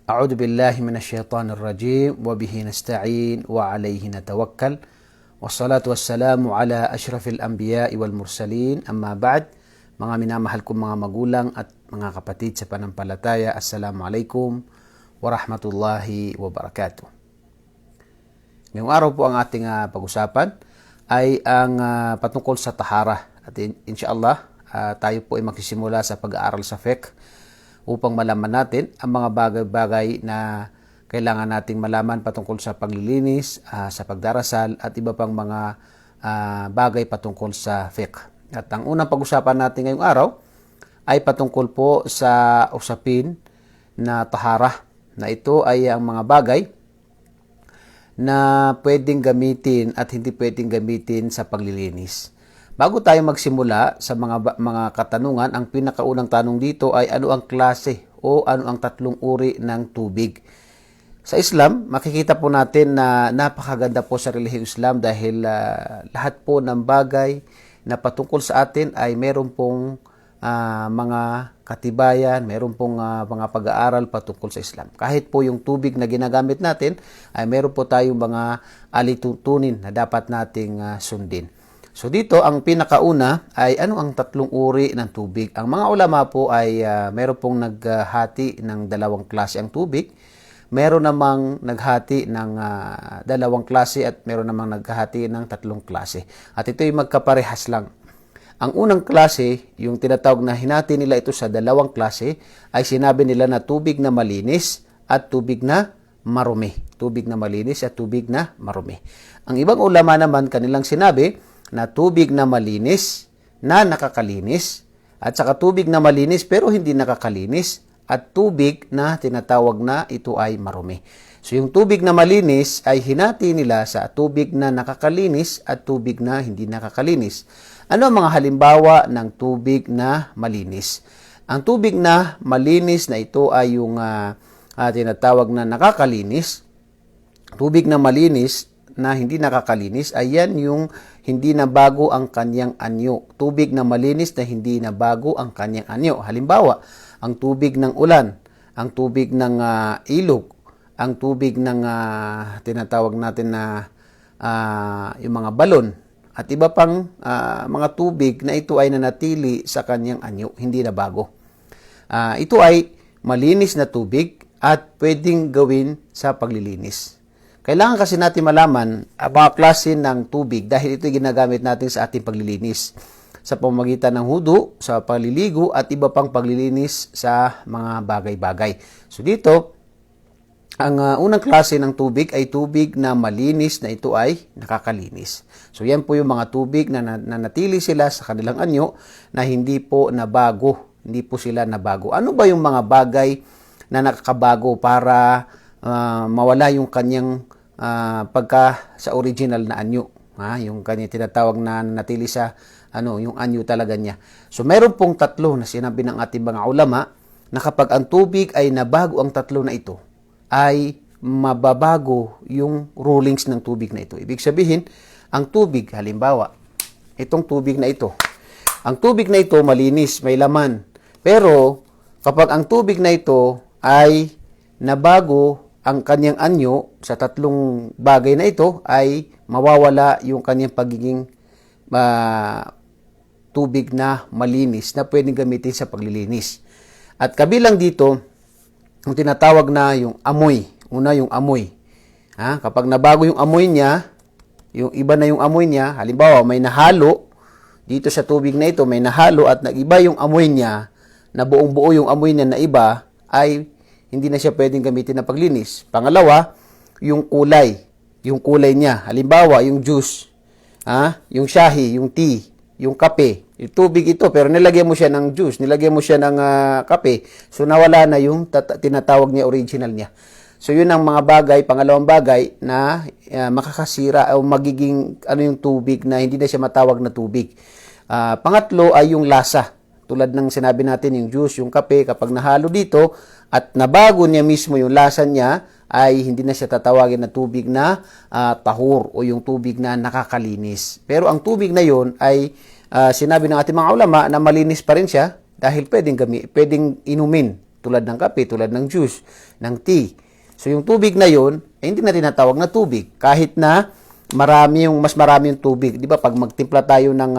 أعوذ بالله من الشيطان الرجيم وبه نستعين وعليه نتوكل والصلاة والسلام على أشرف الأنبياء والمرسلين أما بعد. Mga minamahal kong mga magulang at mga kapatid sa panampalataya, Assalamualaikum warahmatullahi wabarakatuh. Ngayong araw po ang ating pag-usapan ay ang patungkol sa tahara. At inshallah, tayo po ay magsisimula sa pag-aaral sa fiqh upang malaman natin ang mga bagay-bagay na kailangan nating malaman patungkol sa paglilinis, sa pagdarasal at iba pang mga bagay patungkol sa fiqh. At ang unang pag-usapan natin ngayong araw ay patungkol po sa usapin na tahara, na ito ay ang mga bagay na pwedeng gamitin at hindi pwedeng gamitin sa paglilinis. Bago tayo magsimula sa mga katanungan, ang pinakaunang tanong dito ay ano ang klase o ano ang tatlong uri ng tubig. Sa Islam, makikita po natin na napakaganda po sa relihiyong Islam dahil lahat po ng bagay na patungkol sa atin ay meron pong mga katibayan, meron pong mga pag-aaral patungkol sa Islam. Kahit po yung tubig na ginagamit natin ay meron po tayong mga alituntunin na dapat nating sundin. So dito, ang pinakauna ay ano ang tatlong uri ng tubig. Ang mga ulama po ay meron pong naghati ng dalawang klase ang tubig. Meron namang naghati ng dalawang klase at meron namang naghati ng tatlong klase. At ito'y magkaparehas lang. Ang unang klase, yung tinatawag na hinati nila ito sa dalawang klase, ay sinabi nila na tubig na malinis at tubig na marumi. Tubig na malinis at tubig na marumi. Ang ibang ulama naman kanilang sinabi na tubig na malinis na nakakalinis at saka tubig na malinis pero hindi nakakalinis at tubig na tinatawag na ito ay marumi. So yung tubig na malinis ay hinati nila sa tubig na nakakalinis at tubig na hindi nakakalinis. Ano ang mga halimbawa ng tubig na malinis? Ang tubig na malinis na ito ay yung tinatawag na nakakalinis. Tubig na malinis na hindi nakakalinis ay yan yung hindi na bago ang kanyang anyo. Tubig na malinis na hindi na bago ang kanyang anyo. Halimbawa, ang tubig ng ulan, ang tubig ng ilog, ang tubig ng tinatawag natin na yung mga balon, at iba pang mga tubig na ito ay nanatili sa kanyang anyo, hindi na bago. Ito ay malinis na tubig at pwedeng gawin sa paglilinis. Kailangan kasi natin malaman ang mga klase ng tubig dahil ito ginagamit natin sa ating paglilinis sa pamamagitan ng hudu, sa paliligo at iba pang paglilinis sa mga bagay-bagay. So dito, ang unang klase ng tubig ay tubig na malinis na ito ay nakakalinis. So yan po yung mga tubig na nanatili sila sa kanilang anyo na hindi po nabago, hindi po sila nabago. Ano ba yung mga bagay na nakakabago para mawala yung kanyang pagka sa original na anyo, yung kanyang tinatawag na natili sa yung anyo talaga niya. So meron pong tatlo na sinabi ng ating mga ulama na kapag ang tubig ay nabago ang tatlo na ito, ay mababago yung rulings ng tubig na ito. Ibig sabihin, ang tubig, halimbawa, itong tubig na ito. Ang tubig na ito malinis, may laman. Pero kapag ang tubig na ito ay nabago ang kanyang anyo sa tatlong bagay na ito, ay mawawala yung kanyang pagiging tubig na malinis na pwedeng gamitin sa paglilinis. At kabilang dito, yung tinatawag na yung amoy. Una, yung amoy. Kapag nabago yung amoy niya, yung iba na yung amoy niya, halimbawa may nahalo dito sa tubig na ito, may nahalo at nag-iba yung amoy niya, na buong-buo yung amoy niya na iba, ay hindi na siya pwedeng gamitin na paglinis. Pangalawa, yung kulay. Yung kulay niya. Halimbawa, yung juice, yung shahi, yung tea, yung kape. Yung tubig ito, pero nilagyan mo siya ng juice, nilagyan mo siya ng kape. So, nawala na yung tinatawag niya original niya. So, yun ang mga bagay, pangalawang bagay na makakasira o magiging yung tubig na hindi na siya matawag na tubig. Pangatlo ay yung lasa. Tulad ng sinabi natin, yung juice, yung kape, kapag nahalo dito at nabago niya mismo yung lasa niya, ay hindi na siya tatawagin na tubig na tahur o yung tubig na nakakalinis. Pero ang tubig na yon ay sinabi ng ating mga ulama na malinis pa rin siya dahil pwedeng inumin. tulad ng kape, tulad ng juice, ng tea. So yung tubig na yun, hindi na tinatawag na tubig. Kahit na mas marami yung tubig. Di ba, pag magtimpla tayo ng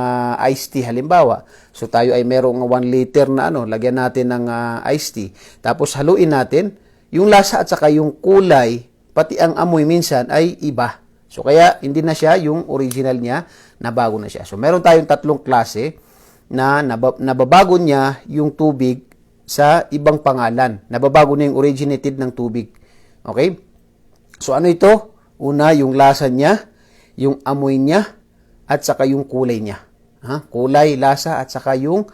iced tea, halimbawa, so tayo ay merong 1 liter na lagyan natin ng iced tea. Tapos haluin natin, yung lasa at saka yung kulay, pati ang amoy minsan ay iba. So kaya hindi na siya yung original niya, nabago na siya. So meron tayong 3 klase na nababago niya yung tubig sa ibang pangalan. Nababago na yung originated ng tubig. Okay? So ano ito? Una, yung lasa niya, yung amoy niya, at saka yung kulay niya. Kulay, lasa, at saka yung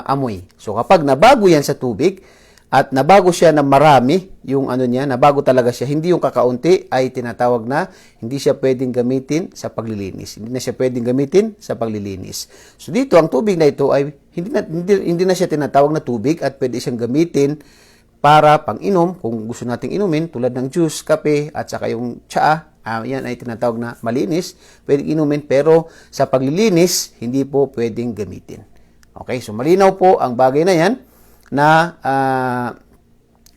amoy. So kapag nabago yan sa tubig, at nabago siya na marami, yung niya, nabago talaga siya, hindi yung kakaunti, ay tinatawag na hindi siya pwedeng gamitin sa paglilinis. Hindi na siya pwedeng gamitin sa paglilinis. So dito, ang tubig na ito ay hindi na siya tinatawag na tubig at pwede siyang gamitin para pang-inom, kung gusto nating inumin, tulad ng juice, kape, at saka yung tsaa, yan ay tinatawag na malinis, pwedeng inumin, pero sa paglilinis, hindi po pwedeng gamitin. Okay, so malinaw po ang bagay na yan, na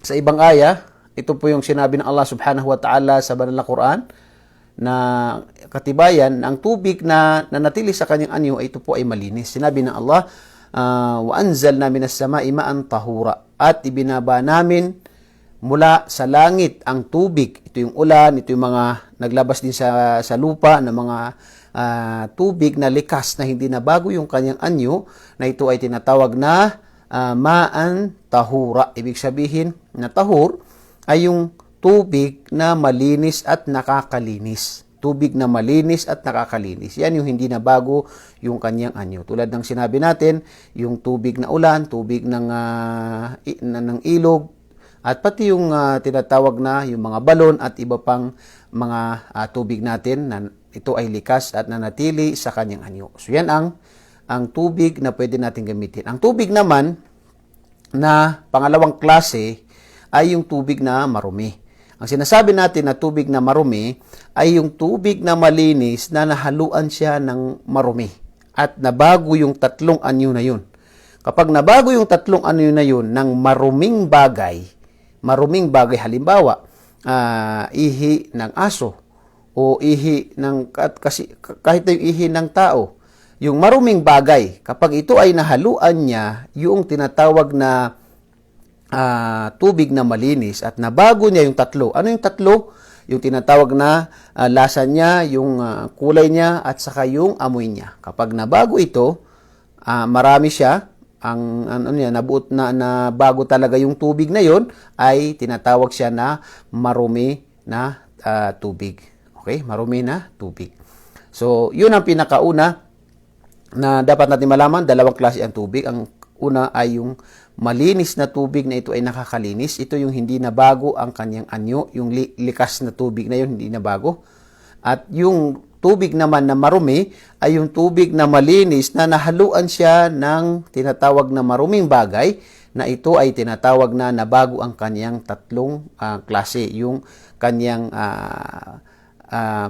sa ibang aya, ito po yung sinabi ng Allah subhanahu wa ta'ala sa banal na Quran, na katibayan, ang tubig na nanatili sa kanyang anyo, ito po ay malinis. Sinabi ng Allah, wa anzalna minas sama'i ma'an tahura, at ibinaba namin mula sa langit ang tubig. Ito yung ulan, ito yung mga naglabas din sa lupa na mga tubig na likas na hindi na bago yung kanyang anyo, na ito ay tinatawag na ma'an tahura. Ibig sabihin na tahur ay yung tubig na malinis at nakakalinis. Tubig na malinis at nakakalinis. Yan yung hindi na bago yung kanyang anyo. Tulad ng sinabi natin, yung tubig na ulan, tubig ng ilog, at pati yung tinatawag na yung mga balon at iba pang mga tubig natin na ito ay likas at nanatili sa kanyang anyo. So yan ang tubig na pwede natin gamitin. Ang tubig naman na pangalawang klase ay yung tubig na marumi. Ang sinasabi natin na tubig na marumi ay yung tubig na malinis na nahaluan siya ng marumi at nabago yung 3 anyo na yun. Kapag nabago yung 3 anyo na yun ng maruming bagay halimbawa, ihi ng aso o ihi ng kahit yung ihi ng tao, yung maruming bagay, kapag ito ay nahaluan niya yung tinatawag na tubig na malinis at nabago niya yung 3. Ano yung 3? Yung tinatawag na lasa niya, yung kulay niya, at saka yung amoy niya. Kapag nabago ito, marami siya, nabuot na bago talaga yung tubig na yon, ay tinatawag siya na marumi na tubig. Okay? Marumi na tubig. So, yun ang pinakauna na dapat natin malaman. 2 klase ang tubig. Ang una ay yung malinis na tubig na ito ay nakakalinis. Ito yung hindi na bago ang kanyang anyo. Yung likas na tubig na yun, hindi na bago. At yung tubig naman na marumi ay yung tubig na malinis na nahaluan siya ng tinatawag na maruming bagay, na ito ay tinatawag na nabago ang kanyang 3 klase. Yung kanyang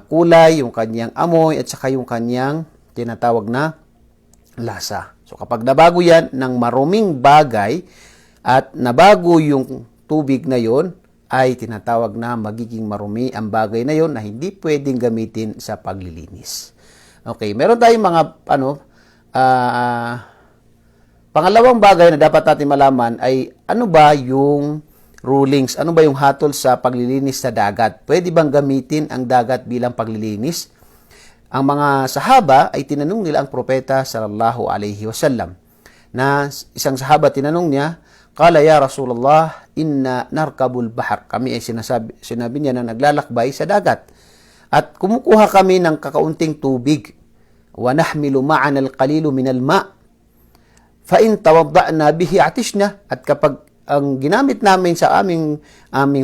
kulay, yung kanyang amoy, at saka yung kanyang tinatawag na lasa. So kapag nabago yan ng maruming bagay at nabago yung tubig na yon, ay tinatawag na magiging marumi ang bagay na yon na hindi pwedeng gamitin sa paglilinis. Okay, meron tayong mga pangalawang bagay na dapat natin malaman ay ano ba yung rulings, ano ba yung hatol sa paglilinis sa dagat? Pwede bang gamitin ang dagat bilang paglilinis? Ang mga sahaba ay tinanong nila ang propeta sallallahu alaihi wasallam, na isang sahaba tinanong niya, "Qala ya Rasulullah, inna narkabul bahar." Kami ay sinabi niya na naglalakbay sa dagat at kumukuha kami ng kakaunting tubig. "Wa nahmilu ma'ana al-qalilu min al-ma'. Fa in tawadda'na bihi atishna." At kapag ang ginamit namin sa aming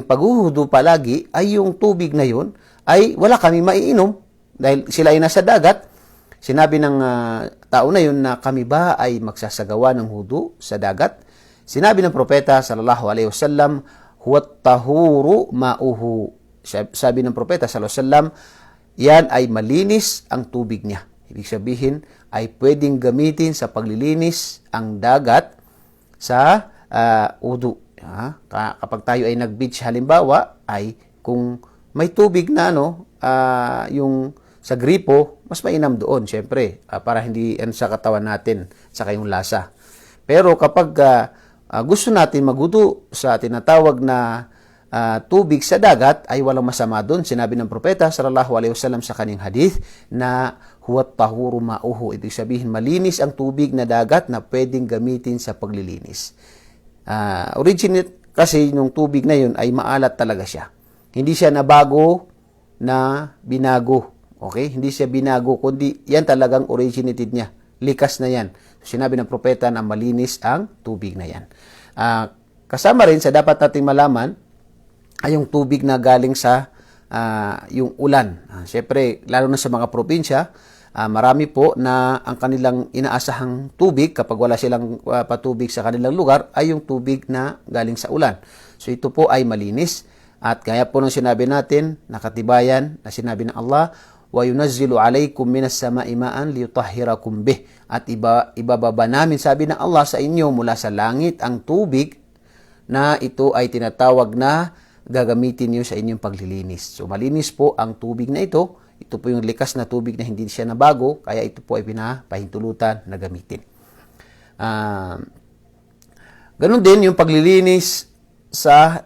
paghuhudo palagi ay yung tubig na yun, ay wala kami maiinom dahil sila ay nasa dagat. Sinabi ng tao na yun na kami ba ay magsasagawa ng hudu sa dagat? Sinabi ng propeta sallallahu alaihi wasallam, "Huwat tahuru ma'uhu." Sabi ng propeta sallallahu alaihi wasallam, yan ay malinis ang tubig niya. Ibig sabihin ay pwedeng gamitin sa paglilinis ang dagat sa udu. Kapag tayo ay nag-beach halimbawa, ay kung may tubig na yung sa gripo, mas mainam doon, syempre, para hindi sa katawan natin, saka yung lasa. Pero kapag gusto natin magudo sa tinatawag na tubig sa dagat, ay walang masama doon. Sinabi ng propeta sallallahu alaihi wasallam sa kanyang hadith na huwat tahuru ma'uhu. Ibig sabihin, malinis ang tubig na dagat na pwedeng gamitin sa paglilinis. Originate kasi yung tubig na yun ay maalat talaga siya. Hindi siya nabago na binago. Okay? Hindi siya binago, kundi yan talagang originated niya. Likas na yan. So, sinabi ng propeta na malinis ang tubig na yan. Kasama rin sa dapat nating malaman ay yung tubig na galing sa yung ulan. Siyempre, lalo na sa mga probinsya, marami po na ang kanilang inaasahang tubig kapag wala silang patubig sa kanilang lugar ay yung tubig na galing sa ulan. So ito po ay malinis at kaya po nung sinabi natin, nakatibayan na sinabi ng Allah, wa yunazzilu alaykum minas sama'i ma'an liyutahhirakum bih. At ibababa namin, sabi ng Allah, sa inyo mula sa langit ang tubig na ito ay tinatawag na gagamitin niyo sa inyong paglilinis. So malinis po ang tubig na ito. Ito po yung likas na tubig na hindi siya nabago, kaya ito po ay pinapahintulutan na gamitin. Ganun din yung paglilinis sa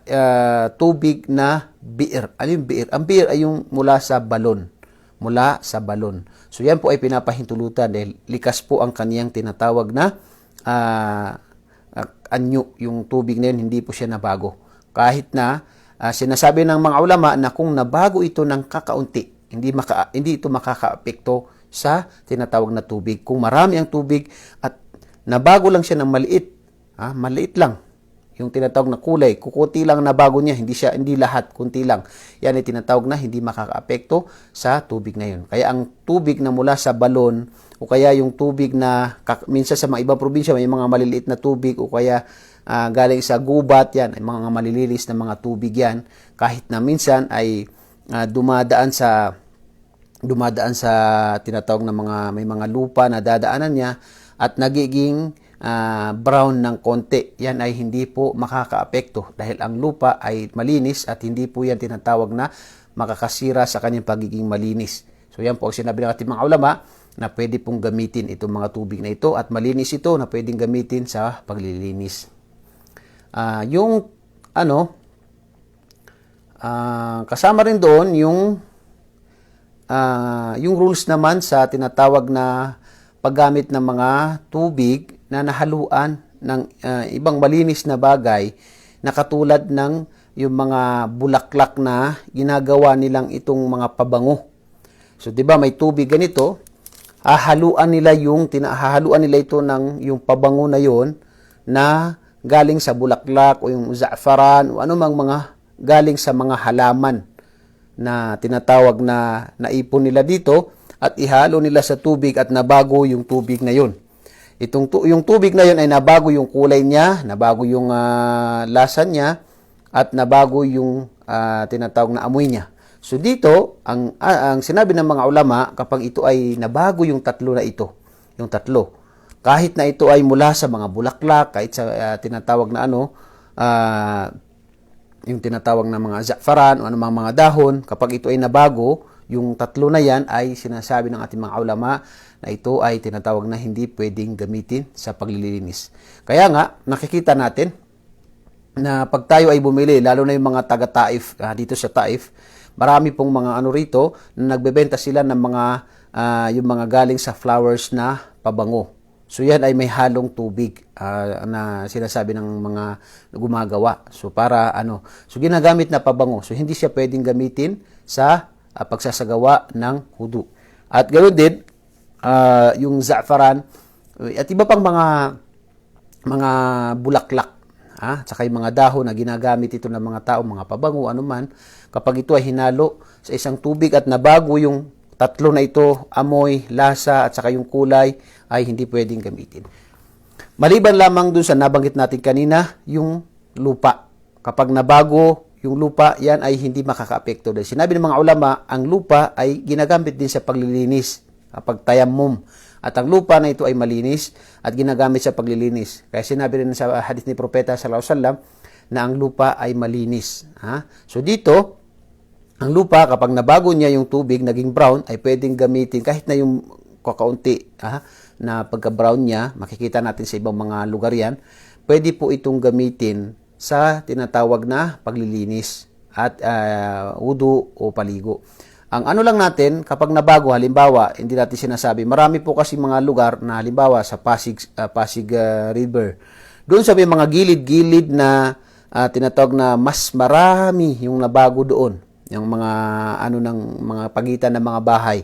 tubig na biir. Ano yung biir? Ang biir ay yung mula sa balon. Mula sa balon. So yan po ay pinapahintulutan dahil likas po ang kaniyang tinatawag na anyo. Yung tubig na yun, hindi po siya nabago. Kahit na sinasabi ng mga ulama na kung nabago ito ng kakaunti, hindi ito makakaapekto sa tinatawag na tubig. Kung marami ang tubig at nabago lang siya ng maliit, maliit lang, yung tinatawag na kulay, kukunti lang nabago niya, hindi lahat, kunti lang. Yan ay tinatawag na hindi makakaapekto sa tubig na yun. Kaya ang tubig na mula sa balon, o kaya yung tubig na, minsan sa mga ibang probinsya, may mga maliliit na tubig, o kaya galing sa gubat, yan, ay mga malilinis na mga tubig yan, kahit na minsan ay dumadaan sa tinatawag na may mga lupa na dadaanan niya at nagiging brown ng konti. Yan ay hindi po makakaapekto dahil ang lupa ay malinis at hindi po yan tinatawag na makakasira sa kanyang pagiging malinis. So yan po ang sinabi ng ating mga ulama na pwede pong gamitin itong mga tubig na ito at malinis ito na pwedeng gamitin sa paglilinis. Kasama rin doon yung rules naman sa tinatawag na paggamit ng mga tubig na nahaluan ng ibang malinis na bagay na katulad ng yung mga bulaklak na ginagawa nilang itong mga pabango. So 'di ba may tubig ganito, hahaluan nila ito ng yung pabango na yon na galing sa bulaklak o yung za'faran o anumang mga galing sa mga halaman na tinatawag na naipon nila dito at ihalo nila sa tubig at nabago yung tubig na yun. Yung tubig na yun ay nabago yung kulay niya, nabago yung lasa niya, at nabago yung tinatawag na amoy niya. So dito, ang sinabi ng mga ulama, kapag ito ay nabago yung tatlo na ito, yung tatlo, kahit na ito ay mula sa mga bulaklak, kahit sa tinatawag na yung tinatawag na mga za'faran o anumang mga dahon, kapag ito ay nabago, yung tatlo na yan ay sinasabi ng ating mga ulama na ito ay tinatawag na hindi pwedeng gamitin sa paglilinis. Kaya nga, nakikita natin na pag tayo ay bumili, lalo na yung mga taga-Taif, dito sa Taif, marami pong mga rito na nagbebenta sila ng mga yung mga galing sa flowers na pabango. So yan ay may halong tubig na sinasabi ng mga gumagawa. So para so ginagamit na pabango. So hindi siya pwedeng gamitin sa pagsasagawa ng hudu. At ganoon din yung za'faran at iba pang mga bulaklak, saka yung mga dahon na ginagamit ito ng mga tao, mga pabango, anuman, kapag ito ay hinalo sa isang tubig at nabago yung tatlo na ito, amoy, lasa, at saka yung kulay, ay hindi pwedeng gamitin. Maliban lamang dun sa nabanggit natin kanina, yung lupa. Kapag nabago yung lupa, yan ay hindi makakaapekto. Dahil sinabi ng mga ulama, ang lupa ay ginagamit din sa paglilinis, kapag tayammum. At ang lupa na ito ay malinis at ginagamit sa paglilinis. Kaya sinabi rin sa hadith ni Propeta sallallahu alaihi wasallam na ang lupa ay malinis. So dito, ang lupa kapag nabago niya yung tubig, naging brown, ay pwedeng gamitin kahit na yung kakaunti na pagka-brown niya, makikita natin sa ibang mga lugar yan, pwede po itong gamitin sa tinatawag na paglilinis at wudu o paligo. Ang ano lang natin, kapag nabago, halimbawa, hindi natin sinasabi, marami po kasi mga lugar na halimbawa sa Pasig River, doon sa may mga gilid-gilid na tinatawag na mas marami yung nabago doon, yung mga ano ng mga pagitan ng mga bahay,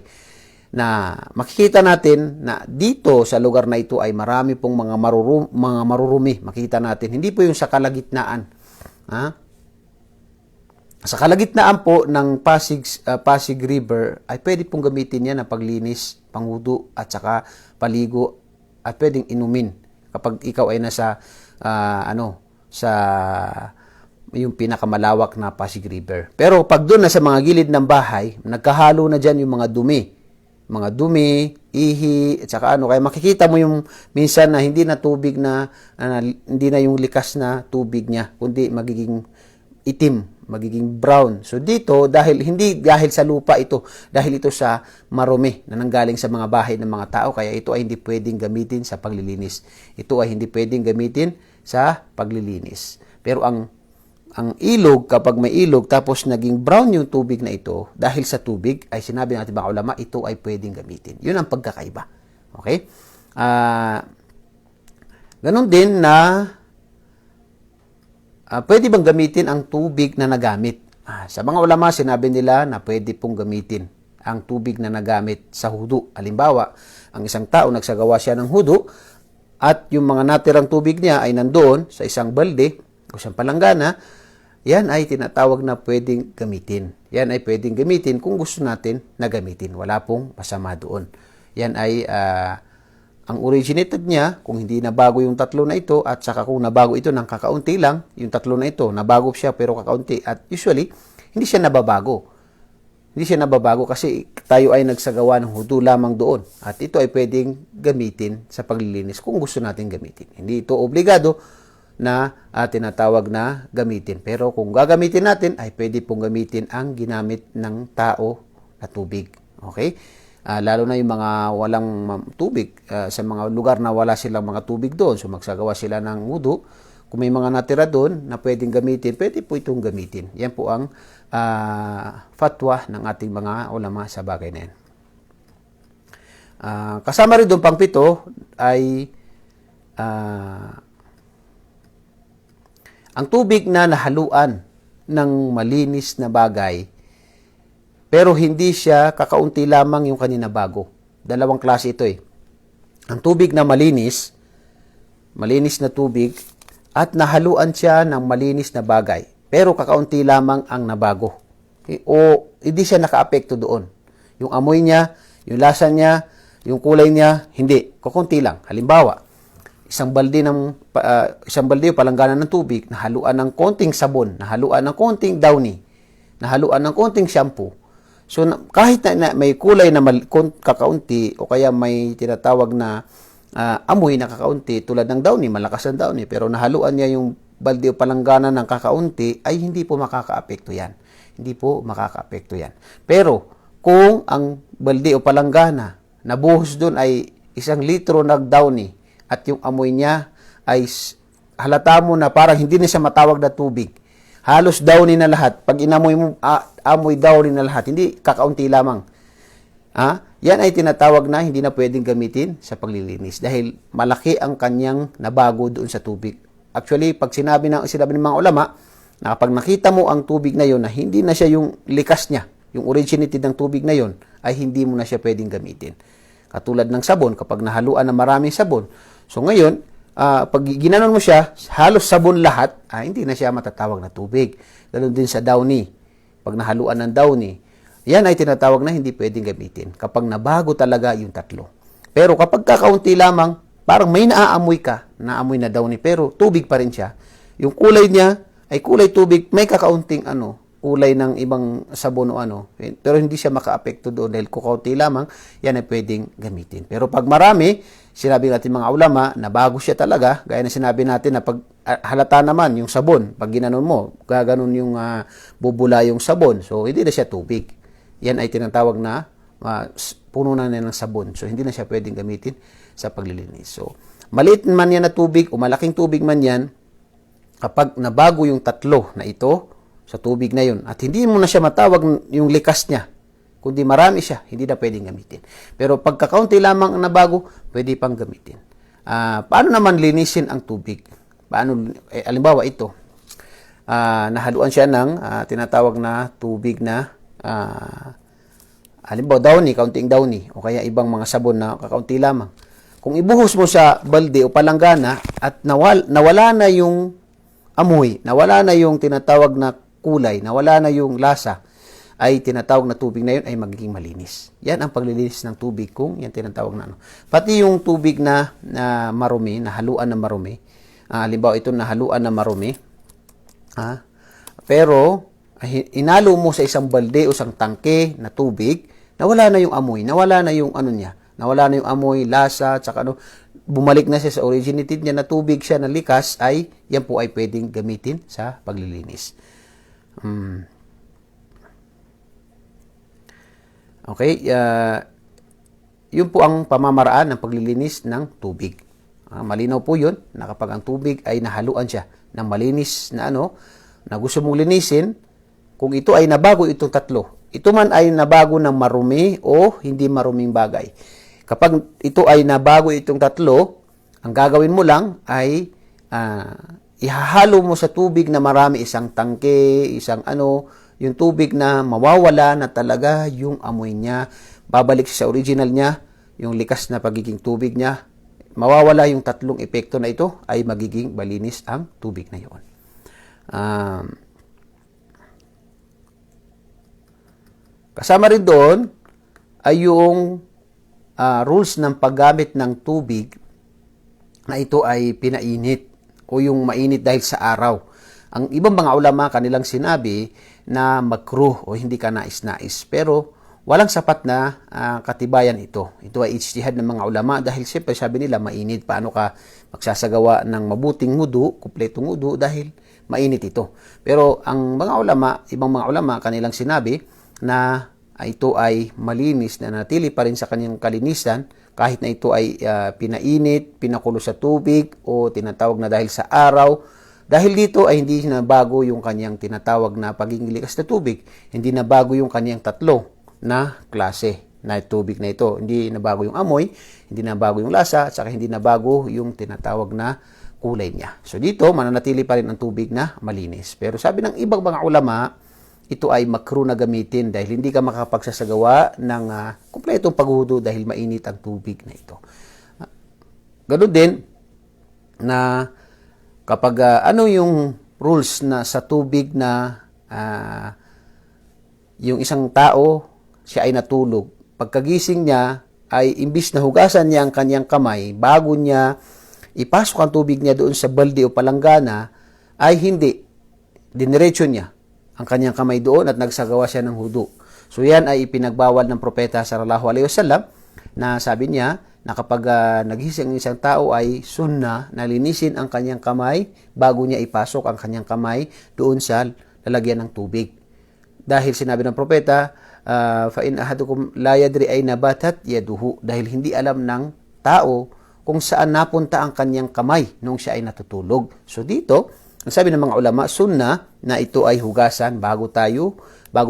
na makikita natin na dito sa lugar na ito ay marami pong mga marurumi. Makita natin, hindi po yung sa kalagitnaan. Sa kalagitnaan po ng Pasig River ay pwede pong gamitin yan na paglinis, panghudo at saka paligo at pwedeng inumin kapag ikaw ay nasa sa yung pinakamalawak na Pasig River. Pero pag doon na sa mga gilid ng bahay, nagkahalo na dyan yung mga dumi, ihi, at saka kaya makikita mo yung minsan na hindi na tubig hindi na yung likas na tubig niya, kundi magiging itim, magiging brown. So dito, hindi dahil sa lupa ito, dahil ito sa marumi na nanggaling sa mga bahay ng mga tao, kaya ito ay hindi pwedeng gamitin sa paglilinis. Ito ay hindi pwedeng gamitin sa paglilinis. Pero ang ilog, kapag may ilog, tapos naging brown yung tubig na ito, dahil sa tubig, ay sinabi natin mga ulama, ito ay pwedeng gamitin. Yun ang pagkakaiba. Okay? Ganon din na, pwede bang gamitin ang tubig na nagamit? Sa mga ulama, sinabi nila na pwede pong gamitin ang tubig na nagamit sa hudu. Halimbawa, ang isang tao, nagsagawa siya ng hudu, at yung mga natirang tubig niya ay nandoon sa isang balde o isang palanggana, yan ay tinatawag na pwedeng gamitin. Yan ay pwedeng gamitin kung gusto natin na gamitin. Wala pong masama doon. Yan ay ang originated niya, kung hindi nabago yung tatlo na ito, at saka kung nabago ito ng kakaunti lang, yung tatlo na ito, nabago siya pero kakaunti. At usually, hindi siya nababago. Hindi siya nababago kasi tayo ay nagsagawa ng hudu lamang doon. At ito ay pwedeng gamitin sa paglilinis kung gusto natin gamitin. Hindi ito obligado na tinatawag na gamitin. Pero kung gagamitin natin, ay pwede pong gamitin ang ginamit ng tao na tubig. Okay? Lalo na yung mga walang tubig, sa mga lugar na wala silang mga tubig doon. So magsagawa sila ng wudu. Kung may mga natira doon na pwedeng gamitin, pwede po itong gamitin. Yan po ang fatwa ng ating mga ulama sa bagay na yan. Kasama rin doon pang pito ay ang tubig na nahaluan ng malinis na bagay, pero hindi siya kakaunti lamang yung kanina bago. Dalawang klase ito eh. Ang tubig na malinis na tubig, at nahaluan siya ng malinis na bagay, pero kakaunti lamang ang nabago. O hindi siya nakaapekto doon. Yung amoy niya, yung lasa niya, yung kulay niya, hindi. Kakaunti lang. Halimbawa, isang balde o palanggana ng tubig, nahaluan ng konting sabon, nahaluan ng konting downy, nahaluan ng konting shampoo. So kahit na may kulay na kakaunti o kaya may tinatawag na amoy na kakaunti tulad ng downy, malakas ang downy, pero nahaluan niya yung balde o palanggana ng kakaunti, ay hindi po makakaapekto yan. Hindi po makakaapekto yan. Pero kung ang balde o palanggana nabuhos doon ay 1 litro ng downy, at yung amoy niya ay halata mo na parang hindi na siya matawag na tubig. Halos downy na lahat. Pag inamoy mo, amoy downy na lahat. Hindi kakaunti lamang. Yan ay tinatawag na hindi na pwedeng gamitin sa paglilinis dahil malaki ang kanyang nabago doon sa tubig. Actually, pag sinabi ng mga ulama, na kapag nakita mo ang tubig na yon na hindi na siya yung likas niya, yung originated ng tubig na yon, ay hindi mo na siya pwedeng gamitin. Katulad ng sabon, kapag nahaluan ng maraming sabon, so ngayon, pag ginanon mo siya, halos sabon lahat, hindi na siya matatawag na tubig. Ganun din sa downy. Pag nahaluan ng downy, yan ay tinatawag na hindi pwedeng gamitin. Kapag nabago talaga yung tatlo. Pero kapag kakaunti lamang, parang may naaamoy ka, naamoy na downy, pero tubig pa rin siya. Yung kulay niya ay kulay tubig, may kakaunting kulay ng ibang sabon o ano. Pero hindi siya maka-apekto doon dahil kukaunti lamang, yan ay pwedeng gamitin. Pero pag marami, sinabi natin mga ulama na bago siya talaga, gaya na sinabi natin na pag halata naman yung sabon, pag ginanon mo, gaganon yung bubula yung sabon. So, hindi na siya tubig. Yan ay tinatawag na puno na ng sabon. So, hindi na siya pwedeng gamitin sa paglilinis. So, maliit man yan na tubig o malaking tubig man yan, kapag nabago yung tatlo na ito sa tubig na yun at hindi mo na siya matawag yung likas niya, kundi marami siya, hindi na pwedeng gamitin. Pero pagkakaunti lamang ang nabago, pwede pang gamitin. Paano naman linisin ang tubig? Paano, halimbawa ito, nahaluan siya ng tinatawag na tubig na halimbawa downy, kaunting downy, o kaya ibang mga sabon na kakaunti lamang. Kung ibuhos mo sa balde o palanggana at nawala na yung amoy, nawala na yung tinatawag na kulay, nawala na yung lasa, ay tinatawag na tubig na yun ay magiging malinis. Yan ang paglilinis ng tubig kung yan tinatawag na ano. Pati yung tubig na marumi, nahaluan na marumi, halimbawa ito nahaluan na marumi, pero inalo mo sa isang balde o isang tangke na tubig, nawala na yung amoy, nawala na yung ano niya, nawala na yung amoy, lasa, tsaka ano, bumalik na siya sa originated niya na tubig siya na likas, ay yan po ay pwedeng gamitin sa paglilinis. Okay, yun po ang pamamaraan ng paglilinis ng tubig. Malinaw po yun na kapag ang tubig ay nahaluan siya ng malinis na ano, na gusto mong linisin, kung ito ay nabago itong tatlo, ito man ay nabago ng marumi o hindi maruming bagay. Kapag ito ay nabago itong tatlo, ang gagawin mo lang ay ihahalo mo sa tubig na marami, isang tangke, isang ano, yung tubig na mawawala na talaga yung amoy niya, babalik sa original niya, yung likas na pagiging tubig niya, mawawala yung tatlong epekto na ito, ay magiging malinis ang tubig na yun. Kasama rin doon ay yung rules ng paggamit ng tubig na ito ay pinainit o yung mainit dahil sa araw. Ang ibang mga ulama kanilang sinabi na makruh o hindi ka nais-nais. Pero walang sapat na katibayan ito. Ito ay ijtihad ng mga ulama dahil siyempre sabi nila mainit. Paano ka magsasagawa ng mabuting wudu, kumpletong wudu dahil mainit ito. Pero ang mga ulama, ibang mga ulama kanilang sinabi na ito ay malinis na natili pa rin sa kanyang kalinisan kahit na ito ay pinainit, pinakulo sa tubig o tinatawag na dahil sa araw. Dahil dito ay hindi na bago yung kanyang tinatawag na pagiging likas na tubig. Hindi na bago yung kanyang tatlo na klase na tubig na ito. Hindi na bago yung amoy, hindi na bago yung lasa, at saka hindi na bago yung tinatawag na kulay niya. So dito, mananatili pa rin ang tubig na malinis. Pero sabi ng ibang mga ulama, ito ay makruh na gamitin dahil hindi ka makapagsasagawa ng kumpletong paghuhudo dahil mainit ang tubig na ito. Ganun din na kapag ano yung rules na sa tubig na yung isang tao, siya ay natulog. Pagkagising niya ay imbis na hugasan niya ang kanyang kamay, bago niya ipasok ang tubig niya doon sa balde o palanggana, ay hindi. Diniretso niya ang kanyang kamay doon at nagsagawa siya ng hudu. So yan ay ipinagbawal ng propeta sallallahu alaihi wasallam na sabi niya na kapag nagising ang isang tao ay sunna na linisin ang kanyang kamay bago niya ipasok ang kanyang kamay doon sa lalagyan ng tubig. Dahil sinabi ng propeta, fa in ahadukum la yadri ayna batat yaduhu, dahil hindi alam ng tao kung saan napunta ang kanyang kamay nung siya ay natutulog. So dito, ang sabi ng mga ulama, sunna na ito ay hugasan bago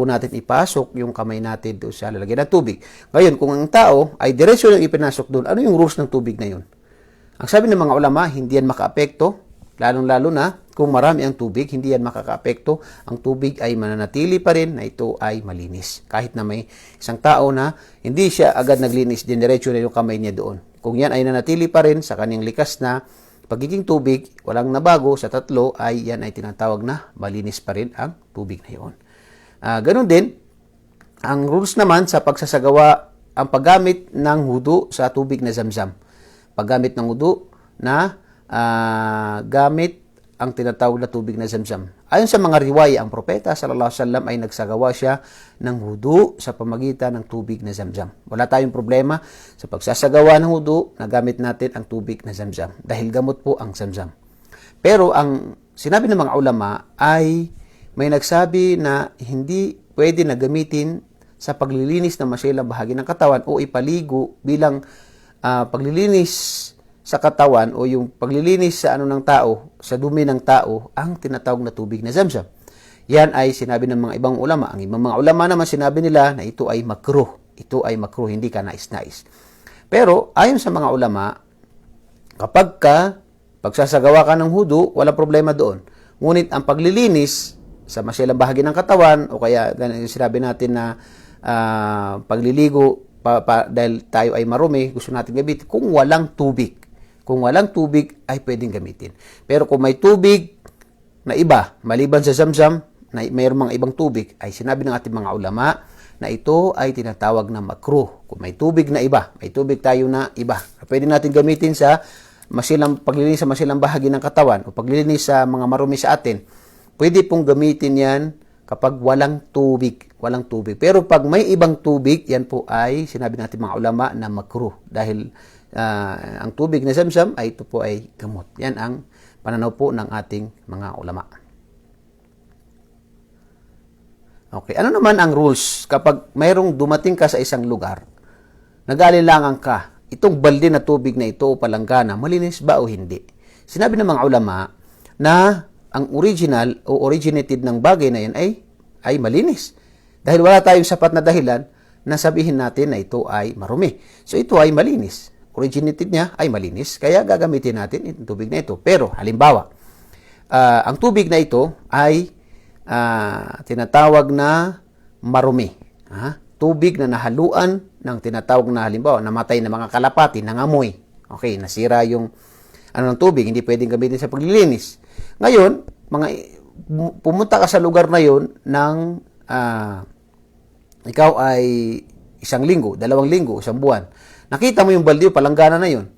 natin ipasok yung kamay natin doon sa lalagyan ng tubig. Ngayon, kung ang tao ay diretso lang ipinasok doon, ano yung rules ng tubig na yun? Ang sabi ng mga ulama, hindi yan makaapekto, lalong-lalo na kung marami ang tubig, hindi yan makakaapekto. Ang tubig ay mananatili pa rin na ito ay malinis. Kahit na may isang tao na hindi siya agad naglinis, diretso na yung kamay niya doon. Kung yan ay nanatili pa rin sa kanyang likas na pagiging tubig, walang nabago sa tatlo, ay yan ay tinatawag na malinis pa rin ang tubig na yun. Ganun din, ang rules naman sa pagsasagawa, ang paggamit ng hudu sa tubig na zamzam. Paggamit ng hudu na gamit ang tinatawag na tubig na Zamzam. Ayon sa mga riwaya, ang propeta sallallahu alaihi wasallam ay nagsagawa siya ng wudu sa pamagitan ng tubig na Zamzam. Wala tayong problema sa pagsasagawa ng wudu na gamit natin ang tubig na Zamzam dahil gamot po ang Zamzam. Pero ang sinabi ng mga ulama ay may nagsabi na hindi pwede na gamitin sa paglilinis ng masilang bahagi ng katawan o ipaligo bilang paglilinis sa katawan o yung paglilinis sa ng tao, sa dumi ng tao, ang tinatawag na tubig na Zamzam. Yan ay sinabi ng mga ibang ulama. Ang ibang mga ulama naman sinabi nila na ito ay makruh. Ito ay makruh, hindi ka nais-nais. Pero ayon sa mga ulama, kapag pagsasagawa ka ng wudu, wala problema doon. Ngunit ang paglilinis sa masilang bahagi ng katawan o kaya sinabi natin na pagliligo dahil tayo ay marumi, gusto natin gamitin kung walang tubig. Kung walang tubig ay pwedeng gamitin. Pero kung may tubig na iba, maliban sa Zamzam, na mayroong mga ibang tubig, ay sinabi ng ating mga ulama na ito ay tinatawag na makruh. Kung may tubig na iba, may tubig tayo na iba, pwede natin gamitin sa paglilinis sa masilang bahagi ng katawan o paglilinis sa mga marumi sa atin. Pwede pong gamitin yan kapag walang tubig. Walang tubig. Pero pag may ibang tubig, yan po ay sinabi natin mga ulama na makruh. Dahil ang tubig na Zamzam ay ito po ay gamot. Yan ang pananaw po ng ating mga ulama. Okay, ano naman ang rules kapag mayroong dumating ka sa isang lugar, nag-aalilangan ka, itong balde na tubig na ito o palanggana, malinis ba o hindi? Sinabi ng mga ulama na ang original o originated ng bagay na yan ay malinis. Dahil wala tayong sapat na dahilan na sabihin natin na ito ay marumi. So ito ay malinis. Originated niya ay malinis, kaya gagamitin natin itong tubig na ito. Pero, halimbawa, ang tubig na ito ay tinatawag na marumi. Tubig na nahaluan ng tinatawag na, halimbawa, namatay na mga kalapati, nangamoy. Okay, nasira yung ng tubig, hindi pwedeng gamitin sa paglilinis. Ngayon, pumunta ka sa lugar na yon ng ikaw ay 1 linggo, 2 linggo, 1 buwan. Nakita mo yung balde o palanggana na yon.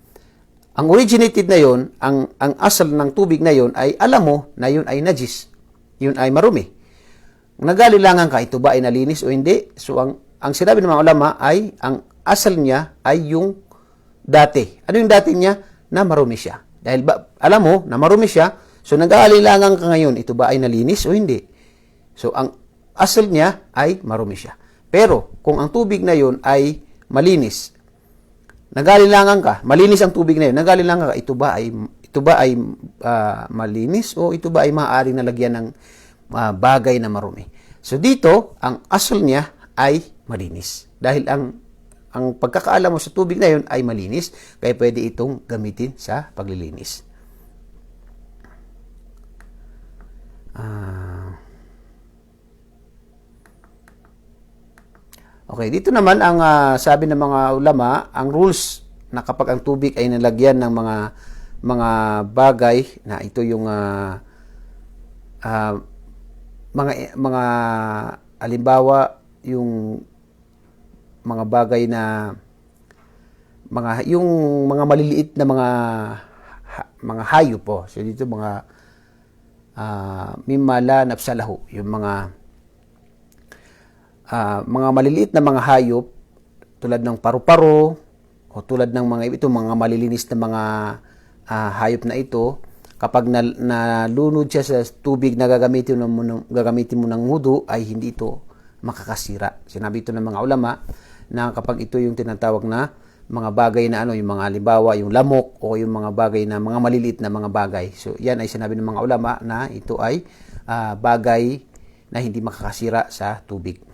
Ang originated na yon, ang asal ng tubig na yon ay alam mo na yun ay najis. Yun ay marumi. Nag-aalilangan ka, ito ba ay nalinis o hindi? So ang sinabi ng mga ulama ay ang asal niya ay yung dati. Ano yung dati niya? Na marumi siya. Dahil alam mo na marumi siya, so nag-aalilangan ka ngayon, ito ba ay nalinis o hindi? So ang asal niya ay marumi siya. Pero kung ang tubig na yon ay malinis, nag-aalilangan ka, malinis ang tubig na yun, nag-aalilangan ka, ito ba ay malinis o ito ba ay maaaring nalagyan ng bagay na marumi? So dito, ang asal niya ay malinis. Dahil ang pagkakaalam mo sa tubig na yun ay malinis, kaya pwede itong gamitin sa paglilinis. Okay, dito naman ang sabi ng mga ulama, ang rules na kapag ang tubig ay nalagyan ng mga bagay na ito yung mga halimbawa yung mga bagay na yung mga maliliit na mga hayop po. So dito mga mimala nafsalahu, yung mga maliliit na mga hayop tulad ng paru-paro o tulad ng mga malilinis na mga hayop na ito, kapag nalunod siya sa tubig na gagamitin mo ng wudu, ay hindi ito makakasira. Sinabi ito ng mga ulama na kapag ito yung tinatawag na mga bagay na yung mga halimbawa, yung lamok o yung mga bagay na mga maliliit na mga bagay. So yan ay sinabi ng mga ulama na ito ay bagay na hindi makakasira sa tubig.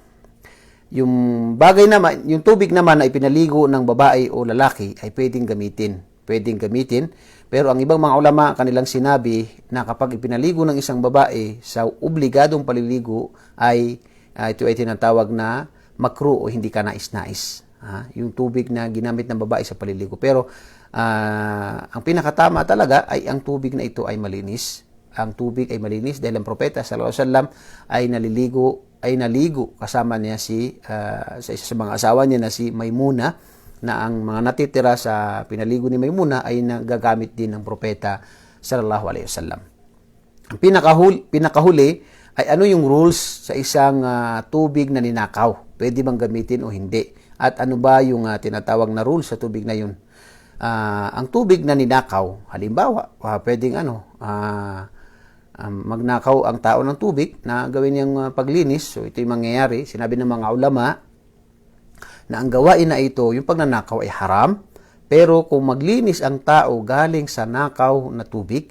Yung bagay naman, yung tubig naman na ipinaligo ng babae o lalaki ay pwedeng gamitin. Pero ang ibang mga ulama kanilang sinabi na kapag ipinaligo ng isang babae sa obligadong paliligo ay ito ay tinatawag na makruh o hindi ka nais-nais. Yung tubig na ginamit ng babae sa paliligo. Pero ang pinakatama talaga ay ang tubig na ito ay malinis. Ang tubig ay malinis dahil ang propeta sallallahu alaihi wasallam ay naligo kasama niya sa isa sa mga asawa niya na si Maymuna, na ang mga natitira sa pinaligo ni Maymuna ay nagagamit din ng propeta sallallahu alaihi wasallam. Ang pinakahuli ay ano yung rules sa isang tubig na ninakaw. Pwede bang gamitin o hindi? At ano ba yung tinatawag na rules sa tubig na yun? Ang tubig na ninakaw, halimbawa, pwedeng magnakaw ang tao ng tubig na gawin niyang paglinis. So ito yung mangyayari. Sinabi ng mga ulama na ang gawain na ito, yung pagnanakaw ay haram. Pero kung maglinis ang tao galing sa nakaw na tubig,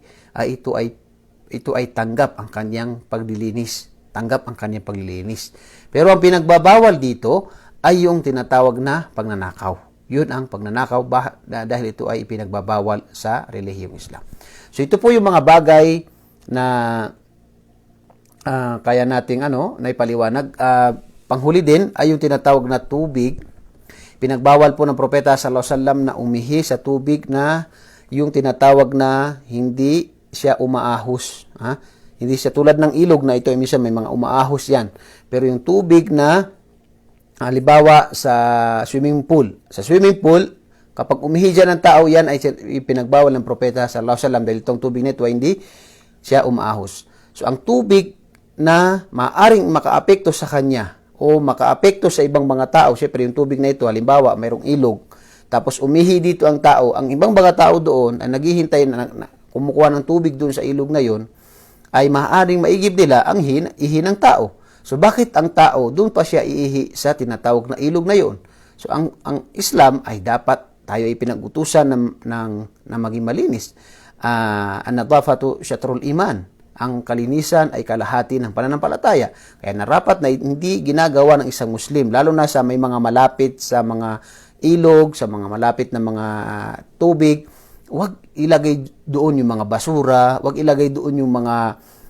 ito ay tanggap ang kanyang paglilinis. Tanggap ang kanyang paglilinis. Pero ang pinagbabawal dito ay yung tinatawag na pagnanakaw. Yun ang pagnanakaw dahil ito ay ipinagbabawal sa relihiyong Islam. So ito po yung mga bagay na kaya nating naipaliwanag. Panghuli din ay yung tinatawag na tubig. Pinagbawal po ng propeta sallallahu alaihi wasallam na umihi sa tubig na yung tinatawag na hindi siya umaahos. Hindi siya tulad ng ilog na ito, minsan may mga umaahos yan. Pero yung tubig na, halimbawa sa swimming pool. Sa swimming pool, kapag umihi dyan ng tao, yan ay pinagbawal ng propeta sallallahu alaihi wasallam dahil itong tubig nito ay hindi siya umaahos. So ang tubig na maaring makaapekto sa kanya o makaapekto sa ibang mga tao, syempre yung tubig na ito, halimbawa mayroong ilog, tapos umihi dito ang tao, ang ibang mga tao doon ay naghihintay na kumukuha ng tubig doon sa ilog na yon, ay maaaring maigib nila ang ihi ng tao. So bakit ang tao doon pa siya iihi sa tinatawag na ilog na yon? So ang Islam ay dapat tayo ay pinag-utusan na maging malinis. An-nadhafatu syatrul iman. Ang kalinisan ay kalahati ng pananampalataya. Kaya narapat na hindi ginagawa ng isang Muslim, lalo na sa may mga malapit sa mga ilog, sa mga malapit na mga tubig, huwag ilagay doon yung mga basura, huwag ilagay doon yung mga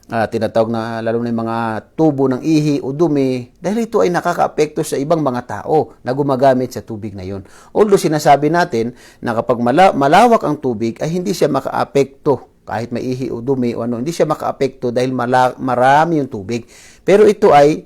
tinatawag na lalo na yung mga tubo ng ihi o dumi, dahil ito ay nakakaapekto sa ibang mga tao na gumagamit sa tubig na yun. Although sinasabi natin na kapag malawak ang tubig ay hindi siya makaapekto kahit may ihi o dumi o hindi siya makaapekto dahil marami yung tubig. Pero ito ay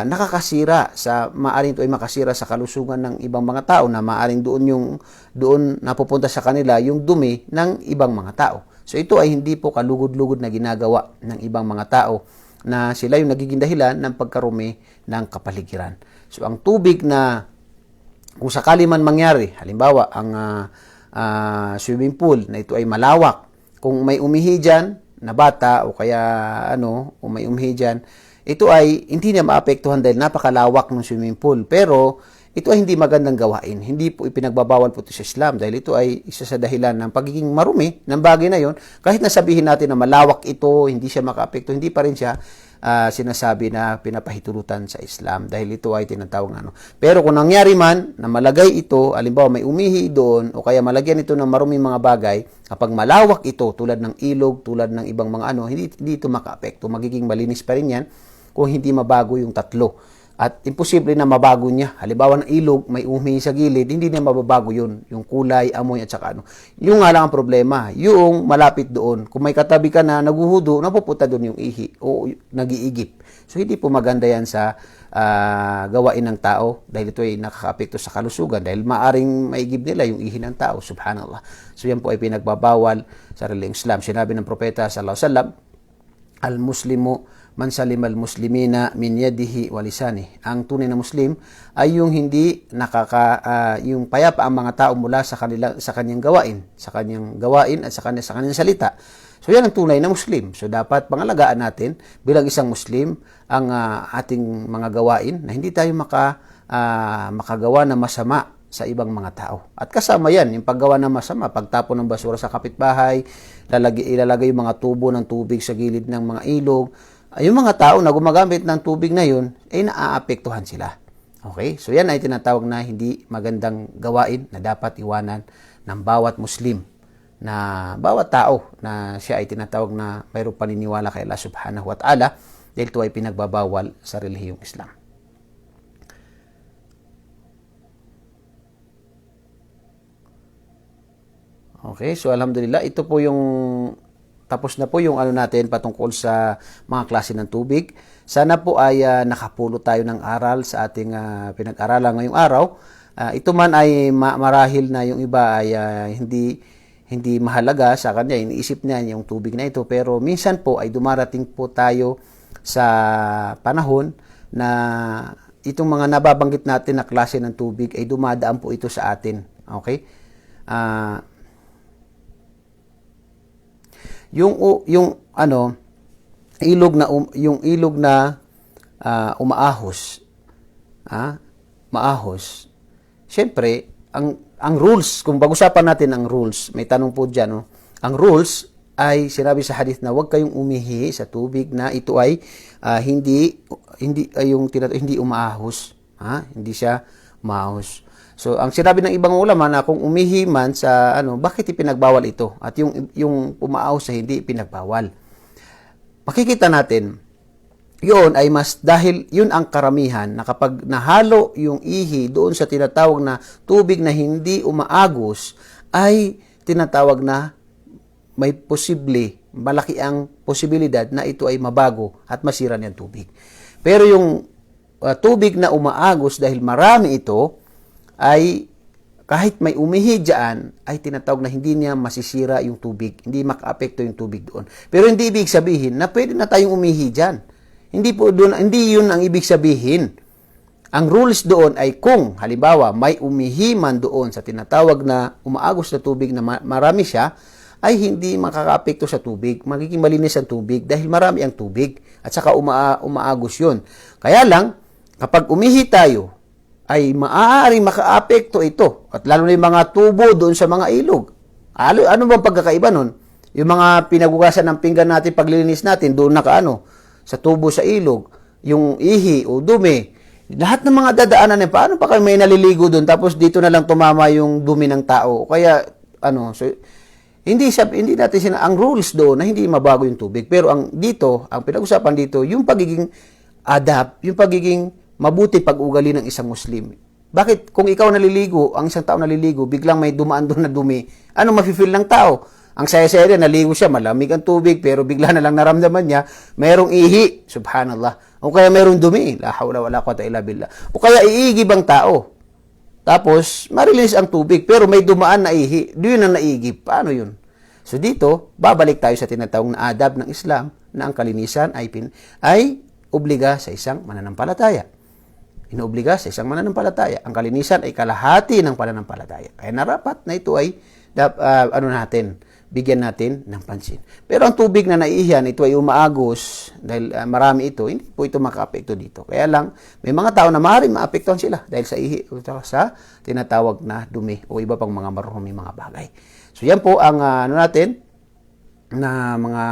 nakakasira maaring ito ay makasira sa kalusugan ng ibang mga tao na maaring doon napupunta sa kanila yung dumi ng ibang mga tao. So ito ay hindi po kalugod-lugod na ginagawa ng ibang mga tao na sila yung nagiging dahilan ng pagkarumi ng kapaligiran. So ang tubig na kung sakali man mangyari, halimbawa ang swimming pool na ito ay malawak, kung may umihi dyan na bata o kaya o may umihi dyan, ito ay hindi niya maapektuhan dahil napakalawak ng swimming pool. Pero ito ay hindi magandang gawain. Hindi po ipinagbabawal po ito sa Islam dahil ito ay isa sa dahilan ng pagiging marumi ng bagay na yon. Kahit nasabihin natin na malawak ito, hindi siya makaapekto, hindi pa rin siya sinasabi na pinapahitulutan sa Islam dahil ito ay tinatawag Pero kung nangyari man na malagay ito, halimbawa may umihi doon o kaya malagyan ito ng maruming mga bagay, kapag malawak ito tulad ng ilog, tulad ng ibang mga hindi ito makaapekto. Magiging malinis pa rin yan kung hindi mabago yung tatlo. At imposible na mabago niya. Halimbawa ng ilog, may umihi sa gilid, hindi niya mababago yun. Yung kulay, amoy, at saka Yung nga lang ang problema, yung malapit doon. Kung may katabi ka na naguhudo, napupunta doon yung ihi o nag-iigip. So hindi po maganda yan sa gawain ng tao dahil ito ay nakakaapekto sa kalusugan dahil maaring maigib nila yung ihi ng tao. Subhanallah. So yan po ay pinagbabawal sa relihiyong Islam. Sinabi ng propeta sallallahu alaihi wasallam, al-muslimu man salima al-muslimina min yadihi wa lisani. Ang tunay na Muslim ay yung hindi yung payapa ang mga tao mula sa kanyang gawain at sa kanyang salita. So yan ang tunay na Muslim. So dapat pangalagaan natin bilang isang Muslim ang ating mga gawain na hindi tayo makagawa ng masama sa ibang mga tao. At kasama yan, yung paggawa ng masama, pagtapon ng basura sa kapitbahay, ilalagay yung mga tubo ng tubig sa gilid ng mga ilog. Yung mga tao na gumagamit ng tubig na yun, ay naaapektuhan sila. Okay? So yan ay tinatawag na hindi magandang gawain na dapat iwanan ng bawat Muslim, na bawat tao na siya ay tinatawag na mayroong paniniwala kay Allah subhanahu wa ta'ala dahil ito ay pinagbabawal sa relihiyong Islam. Okay, so alhamdulillah, ito po yung tapos na po yung natin patungkol sa mga klase ng tubig. Sana po ay nakapulot tayo ng aral sa ating pinag-aralan ngayong araw. Ito man ay marahil na yung iba ay hindi mahalaga sa kanya, iniisip niya yung tubig na ito. Pero minsan po ay dumarating po tayo sa panahon na itong mga nababanggit natin na klase ng tubig ay dumadaan po ito sa atin. Okay? Yung ilog na umaahos, maahos. Siyempre, ang rules, kung pag-usapan natin ang rules, may tanong po diyan, no? Ang rules ay sinabi sa hadith na huwag kayong umihi sa tubig na ito ay hindi umaahos, hindi siya maahos. So, ang sinabi ng ibang ulama na kung umihi man sa bakit ipinagbawal ito? At yung umaahos sa hindi ipinagbawal. Makikita natin, yun ay dahil yun ang karamihan na kapag nahalo yung ihi doon sa tinatawag na tubig na hindi umaagos, ay tinatawag na may malaki ang posibilidad na ito ay mabago at masira niyang tubig. Pero yung tubig na umaagos dahil marami ito, ay kahit may umihi dyan, ay tinatawag na hindi niya masisira yung tubig, hindi maka-apekto yung tubig doon. Pero hindi ibig sabihin na pwede na tayong umihi dyan. Hindi yun ang ibig sabihin. Ang rules doon ay kung, halimbawa, may umihi man doon sa tinatawag na umaagos na tubig na marami siya, ay hindi makaka-apekto sa tubig. Magiging malinis ang tubig dahil marami ang tubig at saka umaagos yun. Kaya lang, kapag umihi tayo, ay maaaring maka-apekto ito. At lalo na yung mga tubo doon sa mga ilog. Ano bang pagkakaiba nun? Yung mga pinagugasan ng pinggan natin, paglilinis natin, doon sa tubo sa ilog, yung ihi o dumi, lahat ng mga dadaanan paano pa kayo may naliligo doon, tapos dito na lang tumama yung dumi ng tao. Kaya, so, hindi natin ang rules doon na hindi mabago yung tubig. Pero ang pinag-usapan dito, yung pagiging yung pagiging mabuti pag-ugali ng isang Muslim. Bakit kung ikaw naliligo, ang isang tao naliligo, biglang may dumaan doon na dumi, ano mafe-feel ng tao? Ang saya-saya din, naligo siya, malamig ang tubig, pero bigla na lang naramdaman niya, mayroong ihi, subhanallah. O kaya mayroong dumi, la hawla wala quwwata illa billah. O kaya iigib ang tao. Tapos, marilis ang tubig, pero may dumaan na ihi, doon ang naigib. Paano yun? So dito, babalik tayo sa tinatawag na adab ng Islam, na ang kalinisan ay obliga sa isang mananampalataya. Inobliga sa isang mananampalataya. Ang kalinisan ay kalahati ng pananampalataya. Kaya narapat na ito ay bigyan natin ng pansin. Pero ang tubig na naiihiyan, ito ay umaagos dahil marami ito, hindi po ito maka-apekto dito. Kaya lang, may mga tao na maaaring maapektuhan sila dahil sa ihi o sa tinatawag na dumi o iba pang mga maruming mga bagay. So yan po ang na mga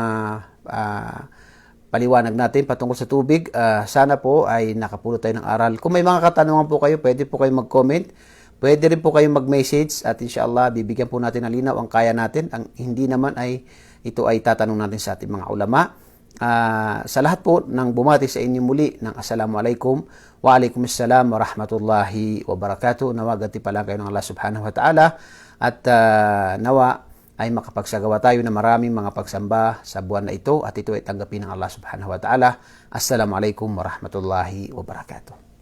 paliwanag natin patungkol sa tubig. Sana po ay nakapulot tayo ng aral. Kung may mga katanungan po kayo, pwede po kayo mag-comment. Pwede rin po kayong mag-message at inshallah, bibigyan po natin ng linaw ang kaya natin. Ang hindi naman ito ay tatanong natin sa ating mga ulama. Sa lahat po ng bumati sa inyo muli ng Assalamualaikum wa alaikumussalam wa rahmatullahi wa barakatuh. Nawagati pala kayo ng Allah subhanahu wa ta'ala at nawa ay makapagsagawa tayo ng maraming mga pagsamba sa buwan na ito at ito ay tanggapin ng Allah subhanahu wa ta'ala. Assalamualaikum warahmatullahi wabarakatuh.